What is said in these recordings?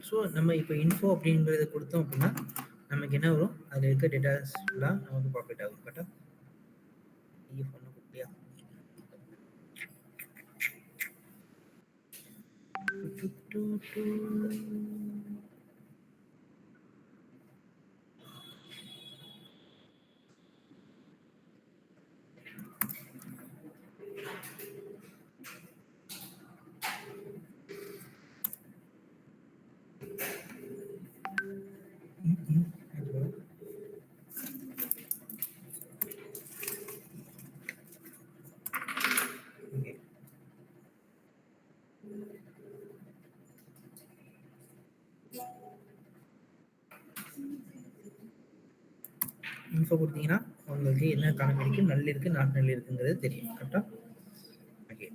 So நம்ம இப்போ info அப்படிங்கிறத கொடுத்தோம் அப்படின்னா நமக்கு என்ன வரும், அதில் இருக்க டேட்டாஸ்லாம் நமக்கு பாக்கெட் ஆகும். கரெக்டாக டிஎஃப் ஒன்று குட்டியா இன்ஃபோ கொடுத்தீங்கன்னா உங்களுக்கு என்ன காலம் இருக்கு, நல் இருக்கு, நாட் நல் இருக்குங்கிறது தெரியும். கரெக்டாக ஓகே.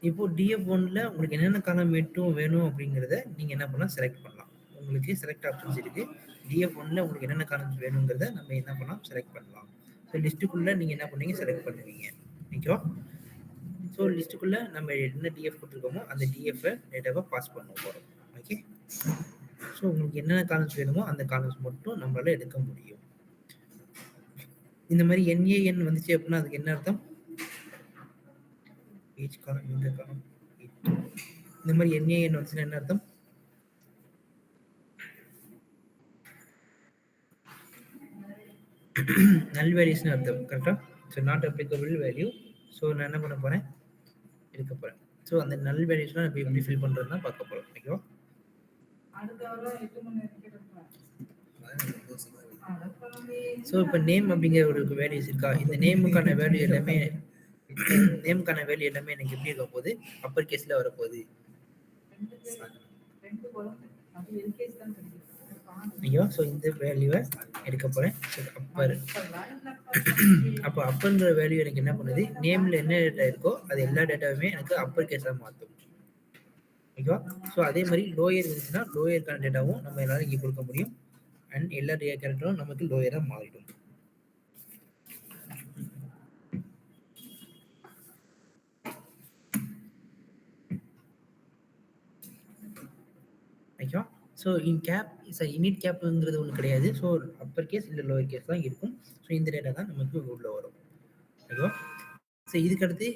இப்போ டிஎஃப் ஒன்ல உங்களுக்கு என்னென்ன காலம் மட்டும் வேணும் அப்படிங்கிறத நீங்கள் என்ன பண்ணலாம், செலக்ட் பண்ணலாம். உங்களுக்கு செலக்ட் ஆப்ஷன்ஸ் இருக்கு. டிஎஃப் ஒன்ல உங்களுக்கு என்னென்ன காலம் வேணுங்கிறத நம்ம என்ன பண்ணலாம், செலக்ட் பண்ணலாம். ஸோ லிஸ்ட்டுக்குள்ளே நீங்கள் என்ன பண்ணுவீங்க, செலக்ட் பண்ணுவீங்க. ஓகேவா? ஸோ லிஸ்ட்டுக்குள்ளே நம்ம என்ன டிஎஃப் கொடுத்துருக்கோமோ அந்த டிஎஃப் டேட்டாவை பாஸ் பண்ண போகிறோம். ஓகே. ஸோ உங்களுக்கு என்னென்ன காலம்ஸ் வேணுமோ அந்த காலம்ஸ் மட்டும் நம்மளால எடுக்க முடியும். இந்த மாதிரி என்ஏஎன் வந்துச்சு அப்படின்னா அதுக்கு என்ன அர்த்தம், ஈச் காலம் இந்த காலம். இந்த மாதிரி என்ஏஎன் வந்துச்சுன்னா என்ன அர்த்தம், நல் வேல்யூஸ்னு அர்த்தம். கரெக்டாக? So not applicable value. So நான் என்ன பண்ண போகிறேன், எடுக்க போகிறேன். ஸோ அந்த நல் வேல்யூஸ்லாம் நம்ம எப்படி ஃபில் பண்ணுறது தான் பார்க்க போகிறோம். ஓகேவா? ஸோ இப்போ நேம் அப்படிங்கிற ஒரு வேல்யூஸ் இருக்கா, இந்த நேமுக்கான வேல்யூ எல்லாமே எனக்கு எப்படி இருக்க போகுது, அப்பர் கேஸில் வரப்போகுது. ஐயோ, ஸோ இந்த வேல்யூவை எடுக்க போகிறேன். அப்பர். அப்போ அப்பர்ங்கிற வேல்யூ எனக்கு என்ன பண்ணுது, நேமில் என்ன டேட்டா இருக்கோ அது எல்லா டேட்டாவுமே எனக்கு அப்பர் கேஸாக மாற்றும். ஓகேவா? ஸோ அதே மாதிரி லோயர் இருந்துச்சுன்னா லோயருக்கான டேட்டாவும் நம்ம எல்லாரும் இங்கே கொடுக்க முடியும். அண்ட் எல்லா கேரக்டரும் நமக்கு லோயராக மாறிடும். ஓகேவா? ஸோ இனிட் கேப்ங்கிறது ஒன்று கிடையாது. ஸோ அப்பர் கேஸ் இல்லை லோயர் கேஸ் தான் இருக்கும். ஸோ இந்த டேட்டா தான் நமக்கு உள்ள வரும். ஓகேவா? ஸோ இதுக்கடுத்து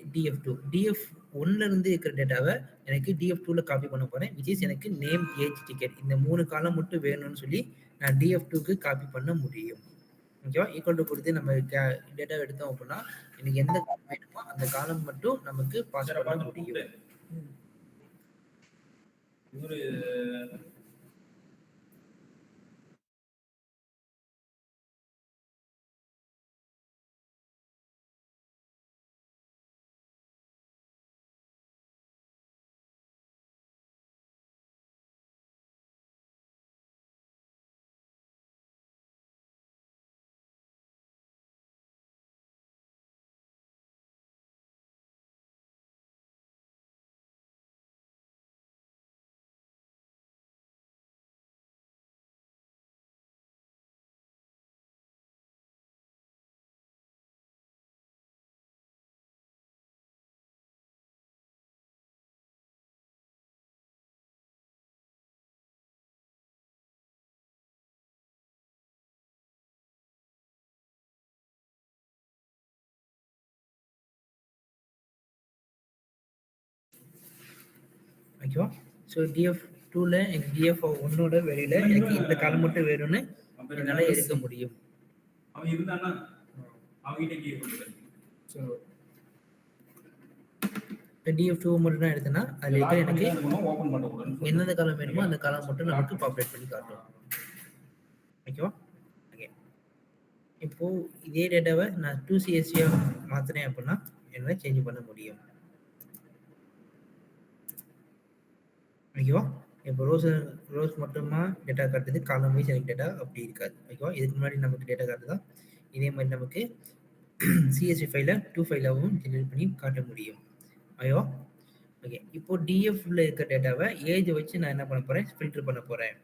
டிஎஃப் ஒன்ல இருந்து இருக்கிற டேட்டாவை எனக்கு டிஎஃப் டூல காப்பி பண்ண போறேன். விச் இஸ் எனக்கு நேம், ஏஜ், டிக்கெட் இந்த 3 காலம் மட்டும் வேணும்னு சொல்லி நான் டிஎஃப் டூக்கு காப்பி பண்ண முடியும். ஓகேவா? ஈக்குவல் டு கொடுத்து நம்ம டேட்டா எடுத்தோம் அப்படின்னா எனக்கு எந்த காலம் வேணுமோ அந்த காலம் மட்டும் நமக்கு பாஸ் பண்ண முடியும். ஓகேவா? ஸோ டிஎஃப் டூவில் எனக்கு டிஎஃப் ஒன்னோட வெளியில் எனக்கு இந்த காலம் மட்டும் வேணும்னு என்னால் எடுக்க முடியும். இப்போ டிஎஃப் டூ மட்டும் தான் எடுத்தேன்னா அதில் இருக்க எனக்கு எந்தெந்த காலம் வேணுமோ அந்த காலம் மட்டும் நமக்கு பாப்புலேட் பண்ணி காட்டும். ஓகேவா? ஓகே. இப்போது இதே டேட்டாவை நான் 2CSVயாக மாற்றினேன் அப்படின்னா என்னால் சேஞ்ச் பண்ண முடியும். ஓகேவா? இப்போ ரோஸ் மட்டுமா டேட்டா காட்டுது, காலம் வைஸ் எனக்கு டேட்டா அப்படி இருக்காது. ஓகேவா? இதுக்கு முன்னாடி நமக்கு டேட்டா காட்டுதா? இதே மாரி நமக்கு CSV ஃபைல 2 ஃபைலாவும் ஜெனரேட் பண்ணி காட்ட முடியும். ஓகேவா? ஓகே. இப்போ டிஎஃப்ல இருக்க டேட்டாவ ஏஜ் வச்சு நான் என்ன பண்ண போறேன்? ஃபில்டர் பண்ண போறேன்.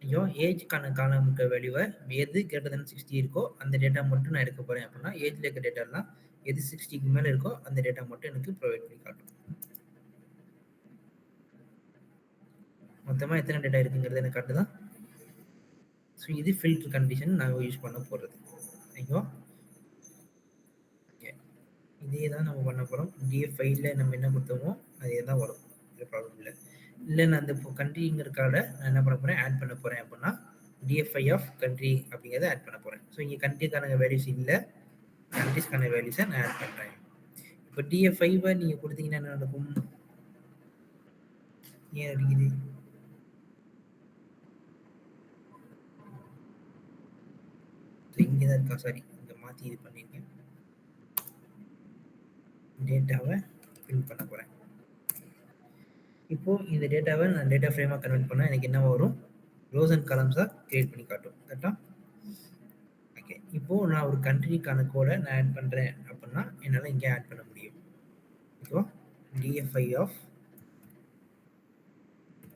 ஐயோ! ஏஜ்க்கான காலம்க்கு வேல்யூவ எது கிரேட்டர் தென் 60 இருக்கோ, அந்த டேட்டா மட்டும் நான் எடுக்க போறேன் அப்படின்னா, ஏஜ்ல இருக்க டேட்டாலாம் எது 60க்கு மேல இருக்கோ, அந்த டேட்டா மட்டும் எனக்கு ப்ரொவைட் பண்ணி காட்டும். மொத்தமா எத்தனை டேட்டா இருக்குங்கிறது எனக்கு காட்டுதா? ஸோ இது ஃபில்டர் கண்டிஷன் நான் யூஸ் பண்ண போறது. ஓகேவா? ஓகே. இதே தான் நம்ம பண்ண போறோம். டிஎஃப் ஃபைல்ல நம்ம என்ன குடுத்தோமோ, அதே தான் வரும். இது ப்ராப்ளம் இல்ல. இல்ல நான் அந்த கண்ட்ரிங்கிறதுக்காக நான் என்ன பண்ண போறேன்? ஆட் பண்ண போறேன் அப்படின்னா, டிஎஃப்ஐ ஆஃப் கண்ட்ரி அப்படிங்கிறத ஆட் பண்ண போறேன். ஸோ இங்க கண்ட்ரிக்கான வேல்யூஸ் இல்ல. கண்ட்ரீஸ்க்கான வேல்யூஸை நான் ஆட் பண்றேன். இப்போ டிஎஃப்5 நீங்க கொடுத்தீங்கன்னா என்ன நடக்கும்? ஏன் அடிக்குது? இங்கே தான் இருக்கா? சாரி, இங்கே மாற்றி இது பண்ணியிருக்கேன். டேட்டாவை ஃபில் பண்ண போகிறேன். இப்போ இந்த டேட்டாவை நான் டேட்டா ஃப்ரேமாக கன்வெர்ட் பண்ணால் எனக்கு என்ன வரும்? ரோஸ் அண்ட் காலம்ஸாக கிரியேட் பண்ணி காட்டும். கரெக்டாக? ஓகே. இப்போ நான் ஒரு கண்ட்ரிக்கான கோடை நான் ஆட் பண்ணுறேன் அப்படின்னா என்னால் இங்கே ஆட் பண்ண முடியும். ஓகேவா? டிஎஃப்ஐ ஆஃப்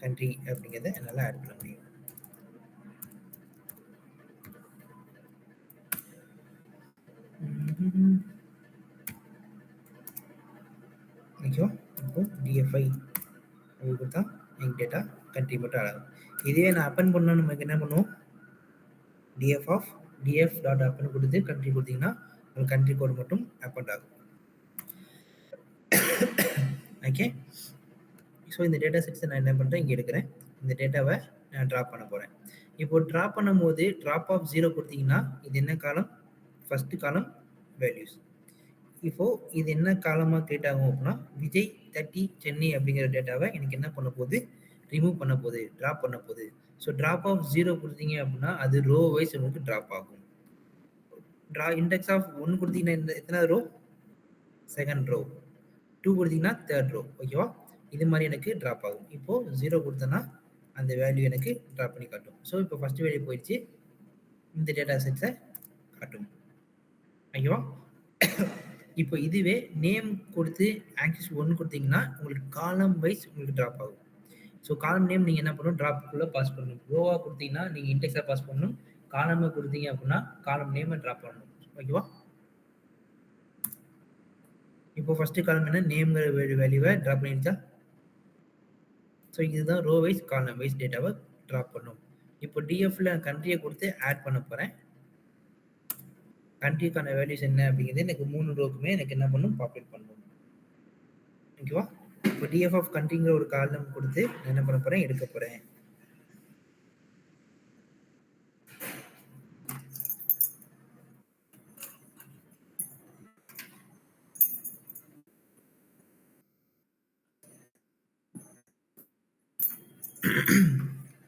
கண்ட்ரி அப்படிங்கிறத என்னால் ஆட் பண்ண முடியும். ஓகேவா? இப்போ டிஎஃப்ஐ அது கொடுத்தா எங்கள் டேட்டா கண்ட்ரி மட்டும் ஆகும். இதே நான் அப்பன் பண்ணால் நமக்கு என்ன பண்ணுவோம்? டிஎஃப் ஆஃப் டிஎஃப் டாட் அப்பன் கொடுத்து கண்ட்ரி கொடுத்தீங்கன்னா உங்களுக்கு கண்ட்ரி கோட் மட்டும் அப்பன் ஆகும். ஓகே. ஸோ இந்த டேட்டா செட்ஸை நான் என்ன பண்ணுறேன்? இங்கே எடுக்கிறேன். இந்த டேட்டாவை நான் ட்ராப் பண்ண போகிறேன். இப்போ ட்ராப் பண்ணும்போது ட்ராப் ஆஃப் 0 கொடுத்தீங்கன்னா இது என்ன காலம்? First column values. இப்போ இது என்ன காலமாக கிரியேட் ஆகும் அப்படின்னா, விஜய் 30 சென்னை அப்படிங்கிற டேட்டாவை எனக்கு என்ன பண்ண போகுது? ரிமூவ் பண்ண போகுது, ட்ராப் பண்ண போகுது. ஸோ ட்ராப் ஆஃப் 0 கொடுத்தீங்க அப்படின்னா அது ரோ வைஸ் உங்களுக்கு ட்ராப் ஆகும். இண்டெக்ஸ் ஆஃப் 1 கொடுத்தீங்கன்னா எத்தனாவது ரோ? Second row. 2 கொடுத்தீங்கன்னா தேர்ட் ரோ. ஓகேவா? இது மாதிரி எனக்கு ட்ராப் ஆகும். இப்போ 0 கொடுத்தேன்னா அந்த வேல்யூ எனக்கு ட்ராப் பண்ணி காட்டும். ஸோ இப்போ ஃபர்ஸ்ட் வேல்யூ போயிடுச்சு. இந்த டேட்டா செட்ஸை காட்டும். ஓகேவா? இப்போ இதுவே நேம் கொடுத்து ஆக்சிஸ் 1 கொடுத்தீங்கன்னா உங்களுக்கு காலம் வைஸ் உங்களுக்கு ட்ராப் ஆகும். ஸோ காலம் நேம் நீங்கள் என்ன பண்ணணும்? ட்ராப்புக்குள்ளே பாஸ் பண்ணணும். ரோவாக கொடுத்தீங்கன்னா நீங்கள் இண்டெக்ஸாக பாஸ் பண்ணணும். காலமாக கொடுத்தீங்க அப்படின்னா காலம் நேமை ட்ராப் பண்ணணும். ஓகேவா? இப்போ ஃபர்ஸ்ட் காலம் என்ன? நேம்ங்கிற வேல்யூவை ட்ராப் பண்ணிருச்சா? ஸோ இதுதான் ரோ வைஸ் காலம் வைஸ் டேட்டாவை ட்ராப் பண்ணும். இப்போ டிஎஃப்ல கண்ட்ரியை கொடுத்து ஆட் பண்ண போகிறேன். கண்ட்ரிக்கான வேல்யூஸ் என்ன அப்படிங்கிறது எனக்கு 3 ரோக்குமே எனக்கு என்ன பண்ணும்? பாப்புலேட் பண்ணணும். ஓகேவா? இப்போ டிஎஃப் ஆஃப் கண்ட்ரிங்கிற ஒரு காலம் கொடுத்து நான் என்ன பண்ண போகிறேன்? எடுக்க போகிறேன்.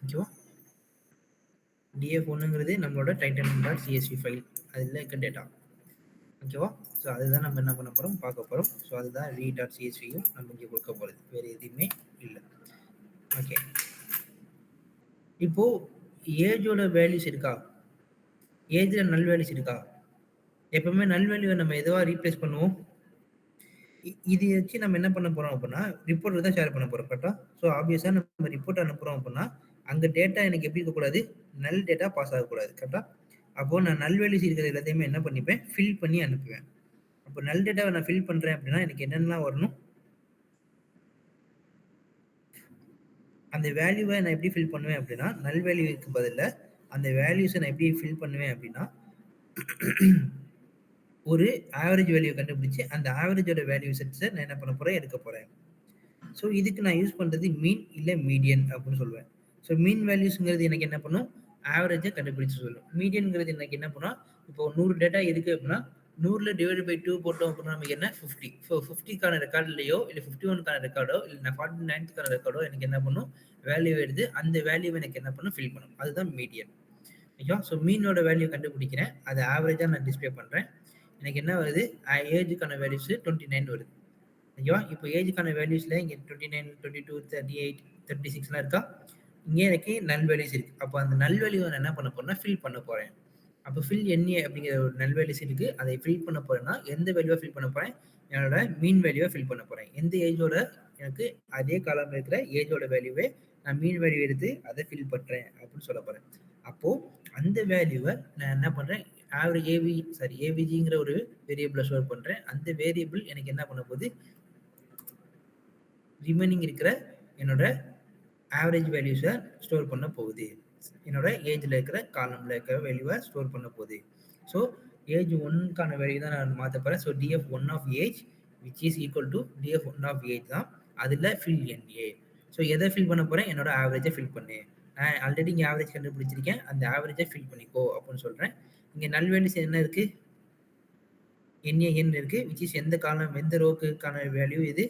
ஓகேவா? df1ங்கிறது நம்மளோட titan.csv ஃபைல். அதில் இருக்க டேட்டா. ஓகேவா? ஸோ அதுதான் நம்ம என்ன பண்ண போகிறோம்? பார்க்க போகிறோம். ஸோ அதுதான் read.csvயும் நம்ம இங்கே கொடுக்க போகிறது. வேறு எதுவுமே இல்லை. ஓகே. இப்போ ஏஜோட வேல்யூஸ் இருக்கா? ஏஜில் நல் வேல்யூஸ் இருக்கா? எப்பவுமே நல் வேல்யூவை நம்ம எதுவா ரீப்ளேஸ் பண்ணுவோம்? இது வச்சு நம்ம என்ன பண்ண போறோம் அப்படின்னா, ரிப்போர்ட் தான் ஷேர் பண்ண போறோம். கரெக்டா? ஸோ ஆப்வியஸா நம்ம ரிப்போர்ட் அனுப்புறோம் அப்படின்னா, அங்க டேட்டா எனக்கு எப்படி இருக்கக்கூடாது? நல் டேட்டா பாஸ் ஆகக்கூடாது. கரெக்டா? அப்போ நான் நல் வேல்யூஸ் இருக்கிறது எல்லாத்தையுமே என்ன பண்ணிப்பேன்? ஃபில் பண்ணி அனுப்புவேன். அப்போ நல் டேட்டாவை நான் ஃபில் பண்றேன் அப்படின்னா எனக்கு என்னென்னலாம் வரணும்? அந்த வேல்யூவை நான் எப்படி ஃபில் பண்ணுவேன் அப்படின்னா, நல் வேல்யூக்கு பதிலா அந்த வேல்யூஸை நான் எப்படி ஃபில் பண்ணுவேன் அப்படின்னா, ஒரு ஆவரேஜ் வேல்யூ கண்டுபிடிச்சு அந்த ஆவரேஜோட வேல்யூ செட்ஸை நான் என்ன பண்ண போறேன்? எடுக்க போறேன். ஸோ இதுக்கு நான் யூஸ் பண்ணுறது மீன் இல்லை மீடியன் அப்படின்னு சொல்லுவேன். ஸோ மீன் வேல்யூஸ்ங்கிறது எனக்கு என்ன பண்ணும்? ஆவரேஜை கண்டுபிடிச்சு சொல்லும். மீடியன்ங்கிறது எனக்கு என்ன பண்ணும்? இப்போ 100 டேட்டா இருக்குது அப்படின்னா 100ல் டிவைட் பை 2 போட்டோம் அப்படின்னா நமக்கு என்ன? 50. ஸோ 50க்கான ரெக்கார்ட்லையோ இல்லை 51க்கான ரெக்கார்டோ இல்லை 49க்கான ரெக்கார்டோ எனக்கு என்ன பண்ணும்? வேல்யூ எடுத்து அந்த வேல்யூவை எனக்கு என்ன பண்ணும்? ஃபில் பண்ணும். அதுதான் மீடியன். ஓகேவா? ஸோ மீனோட வேல்யூ கண்டுபிடிக்கிறேன். அதை ஆவரேஜாக நான் டிஸ்பிளே பண்ணுறேன். எனக்கு என்ன வருது? ஏஜுக்கான வேல்யூஸ் 29 வருது. ஓகேவா? இப்போ ஏஜுக்கான வேல்யூஸ்ல இங்க 29, 22, 38 36லாம் இருக்கா? இங்கே எனக்கு நல் வேல்யூஸ் இருக்கு. அப்போ அந்த நல் வேல்யூ நான் என்ன பண்ண போறேன்னா, ஃபில் பண்ண போறேன். அப்போ ஃபில் என்ஏ அப்படிங்கிற ஒரு நல் வேல்யூஸ் இருக்கு. அதை ஃபில் பண்ண போறேன்னா, எந்த வேல்யூவ ஃபில் பண்ண போறேன்? என்னோட மீன் வேல்யூவ ஃபில் பண்ண போறேன். எந்த ஏஜோட எனக்கு அதே காலம்ல இருக்கிற ஏஜோட வேல்யூவே நான் மீன் வேல்யூ எடுத்து அதை ஃபில் பண்றேன் அப்படின்னு சொல்ல போறேன். அப்போ அந்த வேல்யூவ நான் என்ன பண்றேன்? ஏவிஜிங்கிற ஒரு வேரியபிள ஸ்டோர் பண்றேன். அந்த வேரியபிள் எனக்கு என்ன பண்ண போகுது? ரிமைனிங் இருக்கிற என்னோட ஆவரேஜ் வேல்யூஸை ஸ்டோர் பண்ண போகுது. என்னோட ஏஜ்ல இருக்கிற காலம்ல இருக்கிற வேல்யூவை ஸ்டோர் பண்ண போகுது. ஸோ ஏஜ் ஒன்னுக்கான வேல்யூ தான் நான் மாற்ற போறேன். So DF one of age which is equal to DF one of age தான். அதில் ஃபில் என்ஏ. ஸோ எதை ஃபில் பண்ண போறேன்? என்னோட ஆவரேஜை ஃபில் பண்ணு. நான் ஆல்ரெடி இங்கே ஆவரேஜ் கண்டுபிடிச்சிருக்கேன். அந்த ஆவரேஜை ஃபில் பண்ணிக்கோ அப்படின்னு சொல்றேன். இங்கே நல் வேல்யூஸ் என்ன இருக்கு? என்ஏஎன் இருக்கு. விச் இஸ் எந்த காலம் எந்த ரோக்குக்கான வேல்யூ இது?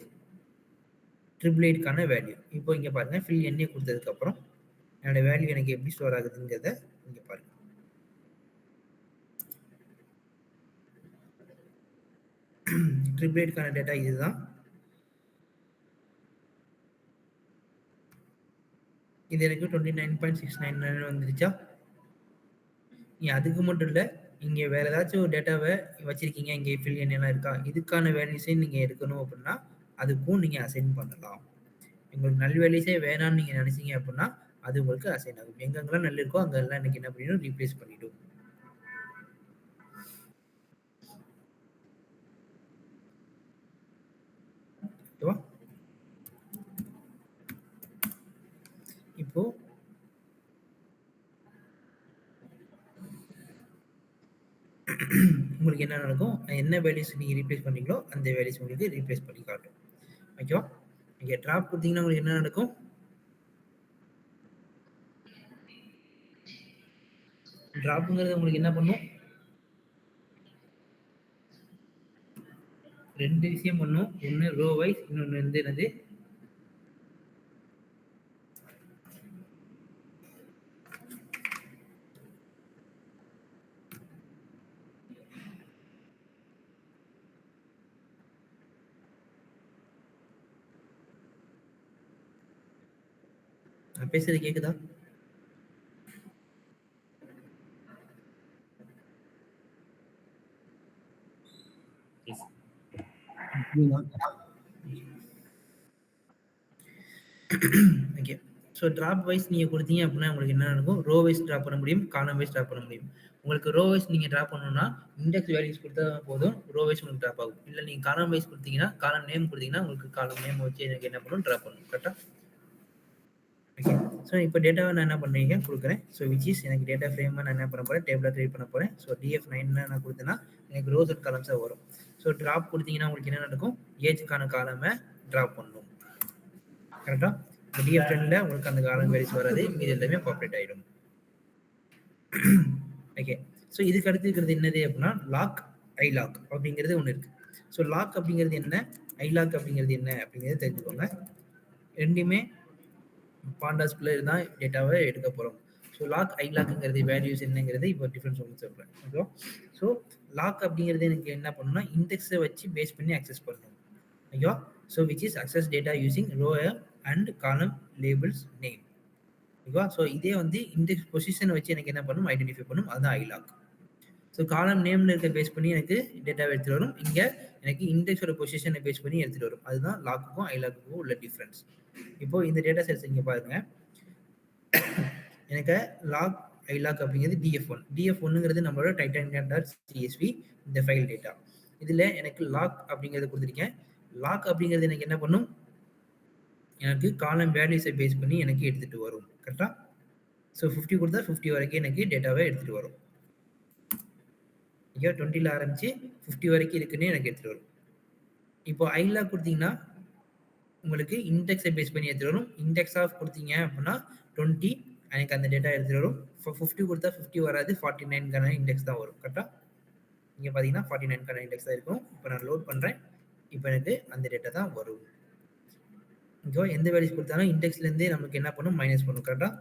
ட்ரிபிள் எயிட்கான வேல்யூ. இப்போ இங்கே பாருங்க ஃபில் என்ஏ கொடுத்ததுக்கு அப்புறம் என்னோட வேல்யூ எனக்கு எப்படி ஸ்டோர் ஆகுதுங்கிறத இங்கே பாருங்க. ட்ரிபிள் எயிட்கான டேட்டா இதுதான். இது எனக்கு 29.699 வந்துருச்சா? நீ அதுக்கு மட்டும் இல்லை, இங்கே வேற ஏதாச்சும் ஒரு டேட்டாவை வச்சிருக்கீங்க, இங்கே ஃபில் எல்லாம் இருக்கா, இதுக்கான வேல்யூஸே நீங்கள் எடுக்கணும் அப்படின்னா அதுக்கும் நீங்கள் அசைன் பண்ணலாம். உங்களுக்கு நல் வேல்யூஸே வேணாம்னு நீங்கள் நினைச்சீங்க அப்படின்னா அது உங்களுக்கு அசைன் ஆகும். எங்கெங்கெல்லாம் நல் இருக்கோ அங்கெல்லாம் எனக்கு என்ன பண்ணிடும்? ரீப்ளேஸ் பண்ணிடும். இப்போ உங்களுக்கு என்ன நடக்கும்? என்ன வேல்யூஸ் நீங்க ரீப்ளேஸ் பண்றீங்களோ அந்த வேல்யூஸ் உங்களுக்கு ரீப்ளேஸ் பண்ணி காட்டும். ஓகேவா? நீங்க டிராப் கொடுத்தீங்கன்னா உங்களுக்கு என்ன நடக்கும்? டிராப்ங்கிறது உங்களுக்கு என்ன பண்ணும்? ரெண்டு விஷயம் பண்ணும். ஒன்று ரோ வைஸ், இன்னொன்று வந்து என்னது? நான் பேசுறது கேக்குதா? ஓகே. ஸோ ட்ராப் வைஸ் நீங்கள் கொடுத்தீங்க அப்படின்னா உங்களுக்கு என்ன நடக்கும்? ரோ வைஸ் ட்ராப் பண்ண முடியும், காலம் வைஸ் ட்ராப் பண்ண முடியும். உங்களுக்கு ரோ வைஸ் நீங்கள் ட்ராப் பண்ணணும்னா இண்டெக்ஸ் வேல்யூஸ் கொடுத்தா போதும், ரோ வைஸ் உங்களுக்கு ட்ராப் ஆகும். இல்லை நீங்கள் காலம் வைஸ் கொடுத்தீங்கன்னா, காலம் நேம் கொடுத்தீங்கன்னா உங்களுக்கு காலம் நேம் வச்சு எனக்கு என்ன பண்ணணும்? ட்ராப் பண்ணணும். கரெக்டாக? ஓகே. ஸோ இப்போ டேட்டாவை நான் என்ன பண்ணுறீங்க கொடுக்குறேன். ஸோ விச் இஸ் எனக்கு டேட்டா ஃப்ரேமாக நான் என்ன பண்ண போகிறேன்? டேபிளாக கிரியேட் பண்ண போகிறேன். ஸோ DF9 நான் கொடுத்தேன்னா எனக்கு ரோஸ் அண்ட் காலம்ஸாக வரும். ஸோ ட்ராப் கொடுத்தீங்கன்னா உங்களுக்கு என்ன நடக்கும்? ஏஜுக்கான காலமை ட்ராப் பண்ணணும். கரெக்டாக? DF10ல உங்களுக்கு அந்த காலம் வேல்யூஸ் வராது, இது எல்லாமே பாப்புலேட் ஆகிடும். ஓகே. ஸோ இதுக்கு அடுத்து இருக்கிறது என்னது அப்படின்னா லாக், ஐலாக் அப்படிங்கிறது ஒன்று இருக்கு. ஸோ லாக் அப்படிங்கிறது என்ன, ஐலாக் அப்படிங்கிறது என்ன அப்படிங்கிறது தெரிஞ்சுக்கோங்க. ரெண்டுமே பாண்டாஸ்குள்ள தான் டேட்டாவை எடுக்க போகிறோம். ஸோ லாக், ஐலாக்ங்கிறது வேல்யூஸ் என்னங்கிறது இப்போ டிஃப்ரென்ஸ் உங்களுக்கு சொல்கிறேன். ஓகே. ஸோ லாக் அப்படிங்கிறது எனக்கு என்ன பண்ணணும்னா இண்டெக்ஸை வச்சு பேஸ் பண்ணி அக்சஸ் பண்ணணும். ஓகேவா? So which is access data using row and column labels name. ஓகேவா? ஸோ இதே வந்து இண்டெக்ஸ் பொசிஷனை வச்சு எனக்கு என்ன பண்ணும்? ஐடென்டிஃபை பண்ணும். அதுதான் ஐலாக். ஸோ காலம் நேம்ல இருக்க பேஸ் பண்ணி எனக்கு டேட்டாவை எடுத்துகிட்டு வரும். இங்கே எனக்கு இண்டெக்ஸோட பொசிஷனை பேஸ் பண்ணி எடுத்துகிட்டு வரும். அதுதான் லாக்குக்கும் ஐலாக்குக்கும் உள்ள டிஃப்ரென்ஸ். இப்போ இந்த டேட்டா செட்ஸ் இங்கே பாருங்க. எனக்கு லாக், ஐலாக் அப்படிங்கிறது DF1. DF1ங்கிறது நம்மளோட titanium.csv இந்த ஃபைல் டேட்டா. இதில் எனக்கு லாக் அப்படிங்கிறத கொடுத்துருக்கேன். லாக் அப்படிங்கிறது எனக்கு என்ன பண்ணும்? எனக்கு காலம் வேல்யூஸை பேஸ் பண்ணி எனக்கு எடுத்துகிட்டு வரும். கரெக்டாக? ஸோ 50 கொடுத்தா 50 வரைக்கும் எனக்கு டேட்டாவை எடுத்துகிட்டு வரும். ஓகே. 20ல் ஆரம்பிச்சு 50 வரைக்கும் இருக்குன்னு எனக்கு எடுத்துகிட்டு வரும். இப்போ ஐலாக் கொடுத்தீங்கன்னா உங்களுக்கு இண்டெக்ஸை பேஸ் பண்ணி எடுத்துகிட்டு வரும். இண்டெக்ஸ் ஆஃப் கொடுத்தீங்க அப்படின்னா 20 எனக்கு அந்த டேட்டா எடுத்துகிட்டு வரும். 50 கொடுத்தா 50 வராது, 49க்கான இண்டெக்ஸ் தான் வரும். கரெக்டாக? இங்கே பார்த்தீங்கன்னா 49க்கான இண்டெக்ஸ் தான் இருக்கும். இப்போ நான் லோட் பண்ணுறேன். இப்போ எனக்கு அந்த டேட்டா தான் வரும். ஓகேவா? எந்த வேல்யூஸ் கொடுத்தாலும் இண்டெக்ஸ்லேருந்தே நமக்கு என்ன பண்ணும்? மைனஸ் பண்ணும். கரெக்டாக?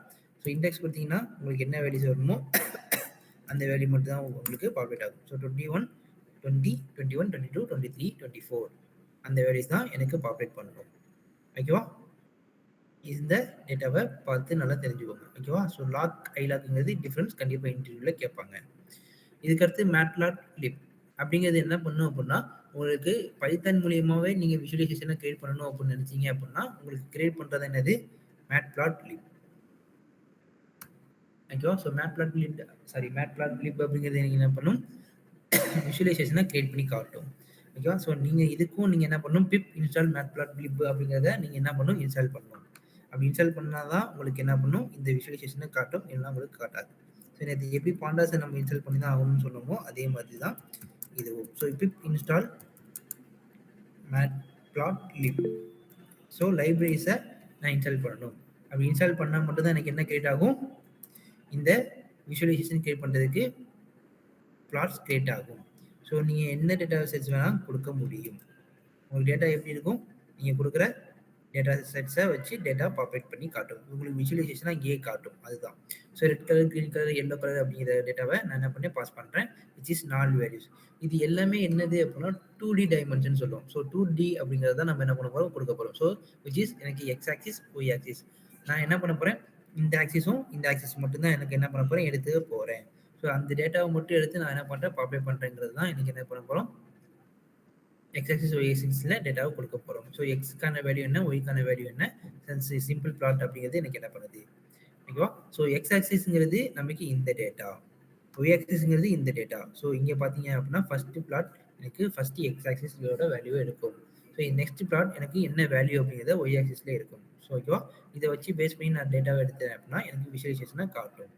ஸோ இண்டெக்ஸ் கொடுத்தீங்கன்னா உங்களுக்கு என்ன வேல்யூஸ் வருமோ அந்த வேல்யூ மட்டும் தான் உங்களுக்கு பாப்புலேட் ஆகும். ஸோ 21, 20, 21, 22, 23, 24 அந்த வேல்யூஸ் தான் எனக்கு பாப்புலேட் பண்ணணும். ஓகேவா? இந்த டேட்டாவை பார்த்து நல்லா தெரிஞ்சுக்கோங்க. ஓகேவா? ஸோ லாக், ஐலாக்ங்கிறது டிஃபரன்ஸ் கண்டிப்பா இன்டர்வியூல கேட்பாங்க. இதுக்கடுத்து மேட்லாப்லிப் அப்படிங்கிறது என்ன பண்ணும் அப்படின்னா, உங்களுக்கு பைத்தான் மூலியமாவே நீங்க விசுவலைசேஷன கிரியேட் பண்ணணும் அப்படின்னு நினைச்சீங்க அப்படின்னா, உங்களுக்கு கிரியேட் பண்றது என்னது? மேட்லாப்லிப். ஓகேவா? ஸோ மேட்லாப்லிப் அப்படிங்கிறது நீங்க என்ன பண்ணும்? விசுவலைசேஷனை கிரியேட் பண்ணி காட்டும். ஓகேவா? ஸோ நீங்க இதுக்கும் நீங்க என்ன பண்ணணும்? பிப் இன்ஸ்டால் மேட்லாப்லிப் அப்படிங்கிறத நீங்க என்ன பண்ணணும்? இன்ஸ்டால் பண்ணணும். அப்படி இன்ஸ்டால் பண்ணாதான் உங்களுக்கு என்ன பண்ணும்? இந்த விசுவலைசேஷனை காட்டும். இல்லைன்னா உங்களுக்கு காட்டாது. ஸோ இது எப்படி பாண்டாஸை நம்ம இன்ஸ்டால் பண்ணி தான் ஆகணும்னு சொன்னோமோ அதே மாதிரி தான் இதுவும். So pip install matplotlib. So லைப்ரரிஸை நான் இன்ஸ்டால் பண்ணணும். அப்படி இன்ஸ்டால் பண்ணால் மட்டும்தான் எனக்கு என்ன கிரியேட் ஆகும்? இந்த விஷுவலைசேஷன் கிரியேட் பண்ணுறதுக்கு பிளாட்ஸ் கிரியேட் ஆகும். ஸோ நீங்கள் என்ன டேட்டா செட்ஸ் வேணால் கொடுக்க முடியும். உங்களுக்கு டேட்டா எப்படி இருக்கும்? நீங்கள் கொடுக்குற டேட்டா செட்ஸை வச்சு டேட்டா பாப்புலேட் பண்ணி காட்டும். உங்களுக்கு விஷுவலைசேஷனாக இங்கேயே காட்டும். அதுதான். So red colour, green colour, yellow colour அப்படிங்கிற டேட்டாவை நான் என்ன பண்ணி பாஸ் பண்ணுறேன், விச் இஸ் நால் வேல்யூஸ். இது எல்லாமே என்னது அப்படின்னா 2D டைமென்ஷன் சொல்லுவோம். ஸோ 2D அப்படிங்கிறத நம்ம என்ன பண்ண போகிறோம்? கொடுக்க போகிறோம். ஸோ விச் இஸ் எனக்கு எக்ஸ் ஆக்சிஸ், ஒய் ஆக்சிஸ். நான் என்ன பண்ண போகிறேன்? இந்த ஆக்சிஸும் இந்த ஆக்சிஸ் மட்டும்தான் எனக்கு என்ன பண்ண போகிறேன்? எடுத்து போகிறேன். ஸோ அந்த டேட்டாவை மட்டும் எடுத்து நான் என்ன பண்ணுறேன்? பாப்புலேட் பண்ணுறேங்கிறது தான் எனக்கு என்ன பண்ண போகிறோம்? எக்ஸ் ஆக்சிஸ், ஒய் ஆக்சிஸ்ல டேட்டாவை கொடுக்க போகிறோம். ஸோ எக்ஸ்க்கான வேல்யூ என்ன, ஒய்க்கான வேல்யூ என்ன, சிம்பிள் பிளாட் அப்படிங்கிறது எனக்கு என்ன பண்ணுது? ஓகேவா? ஸோ எக்ஸ் ஆக்சிஸ்ங்கிறது நமக்கு இந்த டேட்டா, ஒய் ஆக்சிஸ்ங்கிறது இந்த டேட்டா. ஸோ இங்கே பார்த்தீங்க அப்படின்னா ஃபர்ஸ்ட் பிளாட் எனக்கு ஃபர்ஸ்ட் எக்ஸ் ஆக்சிஸோட வேல்யூ எடுக்கும். ஸோ நெக்ஸ்ட் பிளாட் எனக்கு என்ன வேல்யூ அப்படிங்கிறத ஒய் ஆக்சிஸ்ல இருக்கும். ஸோ ஓகேவா? இதை வச்சு பேஸ் பண்ணி நான் டேட்டாவை எடுத்தேன் அப்படின்னா எனக்கு விஷுவலைசேஷனை காட்டும்.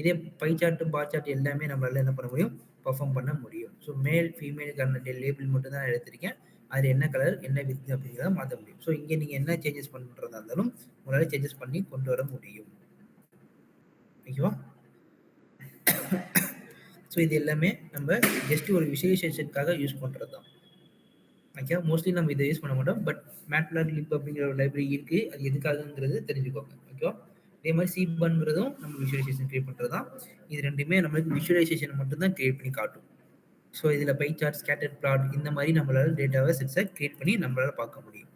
இதே பை சார்ட், பார் சார்ட் எல்லாமே நம்மளால என்ன பண்ண முடியும்? பெர்ஃபார்ம் பண்ண முடியும். ஸோ மேல், ஃபீமேலுக்கான லேபிள் மட்டும் தான் எடுத்திருக்கேன். அது என்ன கலர், என்ன வித் அப்படிங்கிறத மாற்ற முடியும். ஸோ இங்கே நீங்கள் என்ன சேஞ்சஸ் பண்ணுறதா இருந்தாலும் உங்களால் சேஞ்சஸ் பண்ணி கொண்டு வர முடியும். ஓகேவா? ஸோ இது எல்லாமே நம்ம ஜஸ்ட் ஒரு விஷுவலைசேஷனுக்காக யூஸ் பண்ணுறது தான். ஓகே, மோஸ்ட்லி நம்ம இதை யூஸ் பண்ண மாட்டோம். பட் மேட்லாப்லிப் அப்படிங்கிற ஒரு லைப்ரரி இருக்குது. அது எதுக்காகங்கிறது தெரிஞ்சுக்கோங்க. ஓகேவா? அதே மாதிரி சீபன்ங்கிறதும் நம்ம விஷுவலைசேஷன் கிரியேட் பண்ணுறது தான். இது ரெண்டுமே நம்மளுக்கு விஷுவலைசேஷன் மட்டும் தான் கிரியேட் பண்ணி காட்டும். ஸோ இதில் பை சார்ட், ஸ்கேட்டர் பிளாட் இந்த மாதிரி நம்மளால டேட்டாவை செட்ஸை கிரியேட் பண்ணி நம்மளால பார்க்க முடியும்.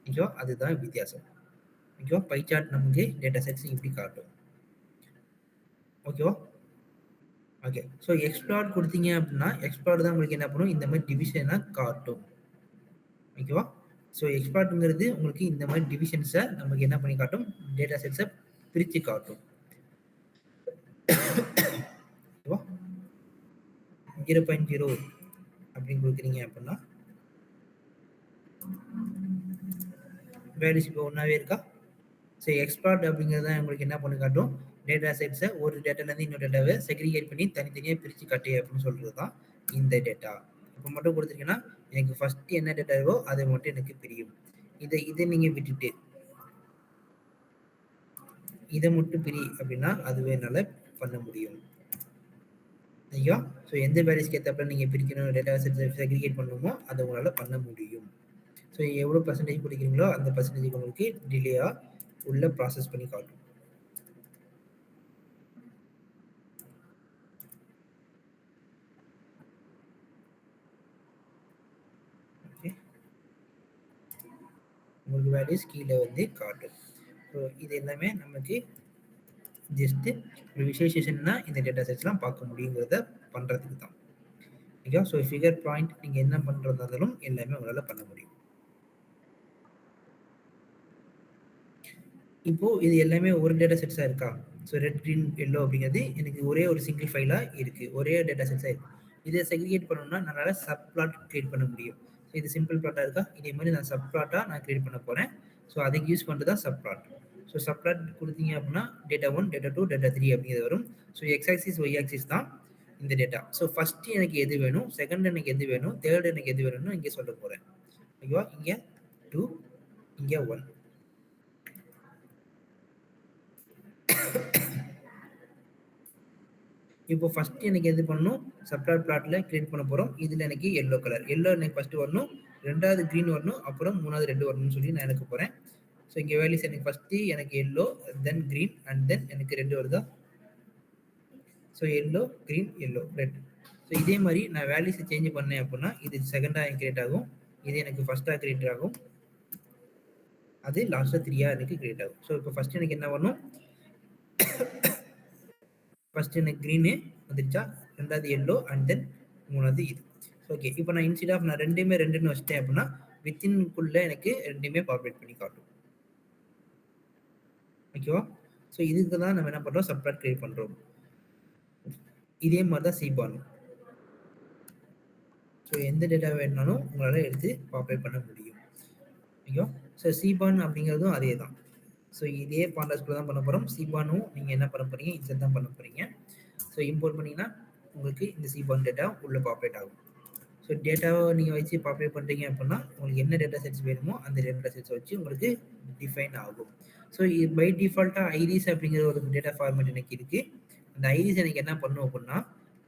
ஓகேவா? அதுதான் வித்தியாசம். ஓகேவா? பை சார்ட் நமக்கு டேட்டா செட்ஸ் இப்படி காட்டும். ஓகேவா? ஓகே. ஸோ எக்ஸ்ப்ளாட் கொடுத்தீங்க அப்படின்னா எக்ஸ்ப்ளாட் தான் உங்களுக்கு என்ன பண்ணும்? இந்த மாதிரி டிவிஷனை காட்டும். ஓகேவா? ஸோ எக்ஸ்ப்ளாட்ங்கிறது உங்களுக்கு இந்த மாதிரி டிவிஷன்ஸை நமக்கு என்ன பண்ணி காட்டும்? டேட்டா செட்ஸை பிரித்து காட்டும். ஓகேவா? 0.0 அப்படின்னு கொடுக்குறீங்க அப்படின்னா வேல்யூஸ் இப்போ ஒன்றாவே இருக்கா? ஸோ எக்ஸ்ப்ளாட் அப்படிங்கிறது தான் உங்களுக்கு என்ன பண்ணி காட்டும்? டேட்டா செட்ஸை ஒரு டேட்டாலேருந்து இன்னொரு டேட்டாவை செக்ரிகேட் பண்ணி தனித்தனியாக பிரித்து காட்டு அப்படின்னு சொல்கிறது தான் இந்த டேட்டா. இப்போ மட்டும் கொடுத்துருக்கீங்கன்னா எனக்கு ஃபஸ்ட்டு என்ன டேட்டாவோ அதை மட்டும் எனக்கு பிரியும். இதை நீங்கள் விட்டுட்டு இதை மட்டும் பிரி அப்படின்னா அதுவே என்னால் பண்ண முடியும். ஐயா, ஸோ எந்த வேல்யூஸ்க்கு ஏற்றப்ப நீங்கள் பிரிக்கணும், டேட்டா செக்ரிகேட் பண்ணணுமோ அதை உங்களால் பண்ண முடியும். ஸோ எவ்வளோ பர்சன்டேஜ் பிடிக்கிறீங்களோ அந்த பர்சன்டேஜ் உங்களுக்கு டிலேயாக உள்ள ப்ராசஸ் பண்ணி காட்டும். உங்களுக்கு வேல்யூஸ் கீழே வந்து காட்டும். ஸோ இது எல்லாமே நமக்கு ஜஸ்ட் ஒரு விசுவலைசேஷன்னா இந்த டேட்டா செட்ஸ்லாம் பார்க்க முடியுங்கிறத பண்ணுறதுக்கு தான். ஓகே, ஸோ ஃபிகர் பாயிண்ட் நீங்கள் என்ன பண்ணுறதா இருந்தாலும் எல்லாமே உங்களால் பண்ண முடியும். இப்போ இது எல்லாமே ஒரு டேட்டா செட்ஸாக இருக்கா? ஸோ ரெட், க்ரீன், எல்லோ அப்படிங்கிறது எனக்கு ஒரே ஒரு சிங்கிள் ஃபைலாக இருக்குது, ஒரே டேட்டா செட்ஸாக இருக்குது. இதை செக்ரிகேட் பண்ணணும்னா என்னால் சப் பிளாட் கிரியேட் பண்ண முடியும். ஸோ இது சிம்பிள் பிளாட்டாக இருக்கா? இதே மாதிரி நான் சப் பிளாட்டாக நான் கிரியேட் பண்ண போகிறேன். ஸோ அதுக்கு யூஸ் பண்ணுறது தான் sub plot. So sub plot கொடுத்தீங்க அப்படின்னா டேட்டா 1, டேட்டா 2, டேட்டா 3 அப்படிங்கிறது வரும். So X axis, Y axis தான் இந்த டேட்டா. ஸோ ஃபஸ்ட்டு எனக்கு எது வேணும், செகண்ட் எனக்கு எது வேணும், தேர்ட் எனக்கு எது வேணும்னு இங்கே சொல்ல போகிறேன். ஓகேவா? இங்கே 2, இங்கே 1. இப்போ ஃபர்ஸ்ட் எனக்கு எது பண்ணணும்? சப்ளாட் பிளாட்ல கிரியேட் பண்ண போறோம். இதுல எனக்கு எல்லோ கலர். எல்லோ எனக்கு ஃபர்ஸ்ட் வரணும். ரெண்டாவது கிரீன் வரணும். அப்புறம் மூணாவது ரெட் வரணும்னு சொல்லி நான் எடுக்க போறேன். ஸோ இங்கே வேல்யூஸ் எனக்கு ஃபர்ஸ்ட் எனக்கு yellow, then green and then எனக்கு ரெட் வருதா? So yellow, green, yellow, red. So இதே மாதிரி நான் வேல்யூஸை சேஞ்ச் பண்ணேன் அப்படின்னா இது செகண்டாக கிரியேட் ஆகும். இது எனக்கு ஃபர்ஸ்டாக கிரியேட் ஆகும். அது லாஸ்ட்ல 3 எனக்கு கிரியேட் ஆகும். ஸோ இப்போ ஃபர்ஸ்ட் எனக்கு என்ன வரணும்? ஃபர்ஸ்ட் எனக்கு கிரீனு வந்துருச்சா, ரெண்டாவது எல்லோ அண்ட் தென் மூணாவது இது. ஓகே, இப்போ நான் இன்ஸ்டெட் ஆஃப் நான் ரெண்டுமே ரெண்டுன்னு வச்சிட்டேன் அப்படின்னா வித்தின்குள்ள எனக்கு ரெண்டுமே பாப்புலேட் பண்ணி காட்டும். ஓகேவா? ஸோ இதுக்கு தான் நம்ம என்ன பண்றோம், சப்ளாட் கிரியேட் பண்றோம். இதே மாதிரி தான் சிபான். ஸோ எந்த டேட்டா வேணுனாலும் உங்களால் எடுத்து பாப்புலேட் பண்ண முடியும். ஓகேவா? ஸோ சிபான் அப்படிங்கிறதும் அதே தான். ஸோ இதே பாண்டாஸ்குள்ள தான் பண்ண போகிறோம். சிபானும் நீங்கள் என்ன பண்ண போறீங்க, இன்சர்ட் தான் பண்ண போறீங்க. ஸோ இம்போர்ட் பண்ணிங்கன்னா உங்களுக்கு இந்த சிபான் டேட்டா உள்ள பாப்புலேட் ஆகும். ஸோ டேட்டாவை நீங்கள் வச்சு பாப்புலேட் பண்ணுறீங்க அப்படின்னா உங்களுக்கு என்ன டேட்டா செட்ஸ் வேணுமோ அந்த டேட்டா செட்ஸ் வச்சு உங்களுக்கு டிஃபைன் ஆகும். ஸோ பை டிஃபால்ட்டாக ஐரிஸ் அப்படிங்கிற ஒரு டேட்டா ஃபார்மேட் எனக்கு இருக்குது. அந்த ஐரிஸ் எனக்கு என்ன பண்ணும் அப்படின்னா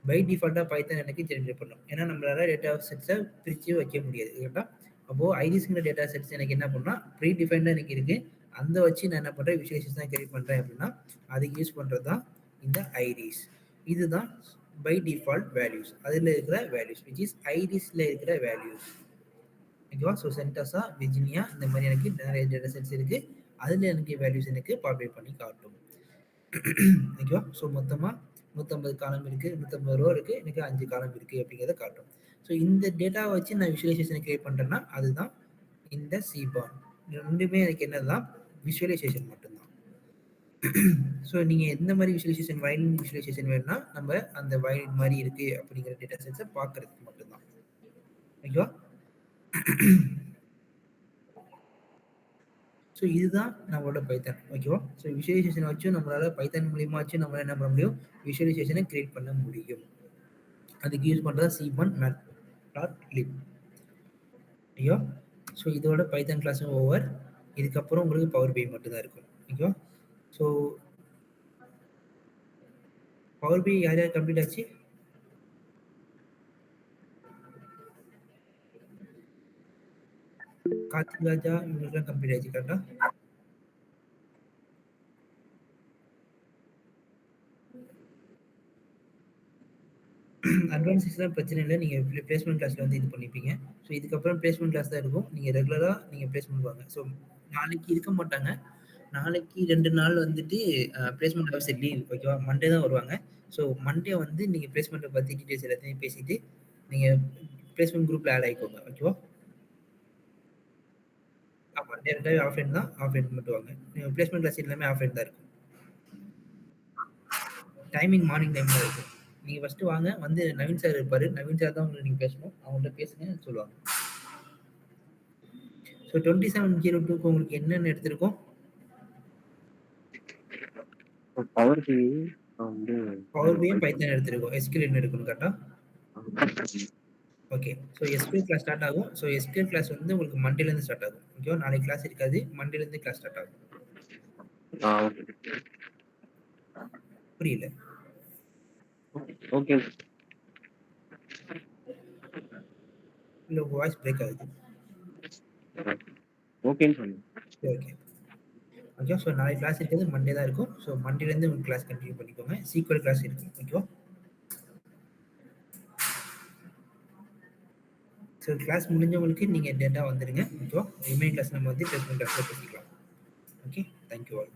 பை டிஃபால்ட்டாக பைத்தான் எனக்கு ஜென்ரேட் பண்ணும். ஏன்னா நம்மளால டேட்டா செட்ஸை பிரித்து வைக்க முடியாது கரெக்டாக. அப்போது ஐரிஸ்ங்கிற டேட்டா செட்ஸ் எனக்கு என்ன பண்ணால் ப்ரீ டிஃபைன்டாக எனக்கு இருக்குது. அந்த வச்சு நான் என்ன பண்ணுறேன், விஷுவலைசேஷன் தான் கிரியேட் பண்ணுறேன் அப்படின்னா அதுக்கு யூஸ் பண்ணுறது தான் இந்த ஐரிஸ். இதுதான் பை டிஃபால்ட் வேல்யூஸ். அதில் இருக்கிற வேல்யூஸ் விச் இஸ் ஐரிஸில் இருக்கிற வேல்யூஸ். ஓகேவா? ஸோ சென்டோசா, விர்ஜினியா இந்த மாதிரி எனக்கு நிறைய டேட்டா செட்ஸ் இருக்குது. அதில் எனக்கு வேல்யூஸ் எனக்கு பாப்புலேட் பண்ணி காட்டும். ஓகேவா? ஸோ மொத்தமாக 150 காலம் இருக்குது, 150 ரோ இருக்குது, எனக்கு 5 காலம் இருக்குது அப்படிங்கிறத காட்டும். ஸோ இந்த டேட்டாவை வச்சு நான் விஷுவலைசேஷனை கிரியேட் பண்ணுறேன்னா அதுதான் இந்த சிபான். ரெண்டுமே எனக்கு என்னதான் விஷுவலைசேஷன் மட்டும்தான். ஸோ நீங்கள் எந்த மாதிரி விஷுவலைசேஷன், வயலின் விஷுவலைசேஷன் வேணும்னா நம்ம அந்த வயலின் மாதிரி இருக்குது அப்படிங்கிற டேட்டா செட்ஸை பார்க்கறதுக்கு மட்டும்தான். ஓகேவா? ஸோ இதுதான் நம்மளோட பைத்தான். ஓகேவா? ஸோ விஷுவலைசேஷனை வச்சு நம்மளால பைத்தான் மூலியமா வச்சு நம்மளால என்ன பண்ண முடியும், விஷுவலைசேஷனை கிரியேட் பண்ண முடியும். அதுக்கு யூஸ் பண்ணுறது சிபான் மேட்ப்ளாட்லிப். ஐயோ, ஸோ இதோட பைத்தான் கிளாஸும் ஓவர். இதுக்கப்புறம் உங்களுக்கு பவர் பி மட்டும் தான் இருக்கும். ஓகேவா? ஸோ பவர் பி யார் யார் கம்ப்ளீட் ஆச்சு? கார்த்திக் ராஜா இவங்களுக்குலாம் கம்ப்ளீட் ஆச்சு கரெக்டா? அட்வான்ஸஸ்லாம் பிரச்சனை இல்லை. நீங்கள் பிளேஸ்மெண்ட் கிளாஸில் வந்து இது பண்ணிப்பீங்க. ஸோ இதுக்கப்புறம் பிளேஸ்மெண்ட் கிளாஸ் தான் இருக்கும். நீங்கள் ரெகுலராக நீங்கள் பிளேஸ்மெண்ட் வாங்க. ஸோ நாளைக்கு இருக்க மாட்டாங்க. நாளைக்கு 2 நாள் வந்துட்டு பிளேஸ்மெண்ட் ஆஃபீஸர் லீவ். ஓகேவா? மண்டே தான் வருவாங்க. ஸோ மண்டே வந்து நீங்கள் பிளேஸ்மெண்ட்டை பற்றி டீட்டெயில்ஸ் எல்லாத்தையும் பேசிட்டு நீங்கள் பிளேஸ்மெண்ட் குரூப்பில் ஆட் ஆகிக்கோங்க. ஓகேவா? ஆமாம், டேரெக்டாகவே ஆஃப்லைன் தான். ஆஃப்லைன் மட்டும் வாங்க. நீங்கள் பிளேஸ்மெண்ட் கிளாஸ் எல்லாமே ஆஃப்லைன் தான் இருக்கும். டைமிங் மார்னிங் டைம் தான் இருக்கும். நீங்கள் ஃபஸ்ட்டு வாங்க, வந்து நவீன் சார் இருப்பார். நவீன் சார் தான் உங்களுக்கு நீங்கள் பேசணும். அவங்கள்ட்ட பேசுங்க சொல்லுவாங்க. ஸோ 2702க்கு உங்களுக்கு என்னென்ன எடுத்திருக்கோம்? பவர் பி வந்து பவர் பியும் பைத்தான் எடுத்திருக்கோம். எஸ்கியூஎல் என்ன எடுக்கணும் கரெக்டா? Okay. So SQL class start ஆகும். ஸோ எஸ்கியூஎல் கிளாஸ் வந்து உங்களுக்கு மண்டேலேருந்து ஸ்டார்ட் ஆகும். ஓகேவா? நாளைக்கு கிளாஸ் இருக்காது. மண்டேலேருந்து கிளாஸ் ஸ்டார்ட் ஆகும். புரியல. ஓகே. இல்லை, உங்கள் வாய்ஸ் பிரேக் ஆகுது. ஓகேன்னு சொன்னேன். ஓகே. ஓகே. ஸோ நாளைக்கு கிளாஸ் இருக்கிறது மண்டே தான் இருக்கும். ஸோ மண்டேலேருந்து உங்களுக்கு கிளாஸ் கண்டினியூ பண்ணிக்கோங்க. சீக்வல் கிளாஸ் இருக்கும். ஓகேவா? ஸோ கிளாஸ் முடிஞ்சவங்களுக்கு நீங்கள் டேட்டா வந்துடுங்க. ஓகேவா? ரிமைனிங் கிளாஸ் நம்ம வந்து பிளேஸ்மெண்ட் கிளாஸில் பேசிக்கலாம். ஓகே. Thank you all.